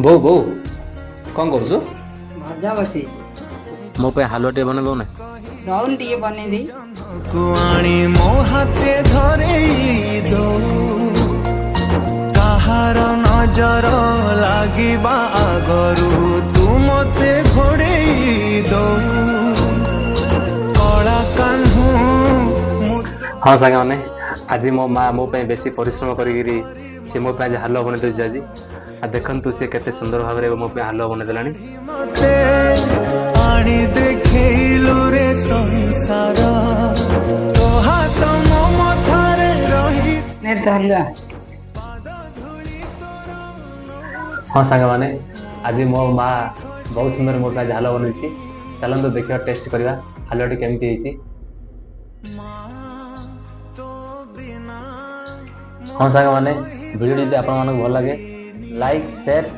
ବୋଉ ବୋଉ କଣ କରୁଛୁ? ଭଜା ବସେଇଛି। ମୋ ପାଇଁ ହାଲୁଆ ଟିକେ ବନେଇ ଦଉନା। ରହୁନି ଟିକେ ବନେଇ ଦେଇ। କୁଆଣି ମୋ ହାତେ ଧରେଇ ଦଉ କାହାର ନଜର ଲାଗିବା ଆଗରୁ ତୁ ମତେ ଘୋଡେଇ ଦଉ କଳା କାହ୍ନୁ ହଁ ସାଙ୍ଗମାନେ, ଆଜି ମୋ ମା ମୋ ପାଇଁ ବେଶୀ ପରିଶ୍ରମ କରିକିରି ସେ ମୋ ପାଇଁ ଆଜି ହାଲୁଆ ବନେଇ ଦେଉଛି ଆଜି। ଆଉ ଦେଖନ୍ତୁ ସେ କେତେ ସୁନ୍ଦର ଭାବରେ ମୋ ପାଇଁ ହାଲୁଆ ବନେଇ ଦେଲାଣି। ମତେ ଆଣି ଦେଖେଇଲୁ ରେ ସଂସାର ତୋ ହାତ ମୋ ମଥାରେ ରହି ନେ ଚାଲୁଆ। ହଁ ସାଙ୍ଗମାନେ, ଆଜି ମୋ ମା ବହୁତ ସୁନ୍ଦର ମୋ ପାଇଁ ଆଜି ହାଲୁଆ ବନେଇଛି। ଚାଲନ୍ତୁ ଦେଖିବା, ଟେଷ୍ଟ କରିବା ହାଲୁଆଟି କେମିତି ହେଇଛି। ହଁ ସାଙ୍ଗମାନେ, ଭିଡ଼ିଓ ଯଦି ଆପଣମାନଙ୍କୁ ଭଲ ଲାଗେ ଲାଇକ୍, ସେୟାର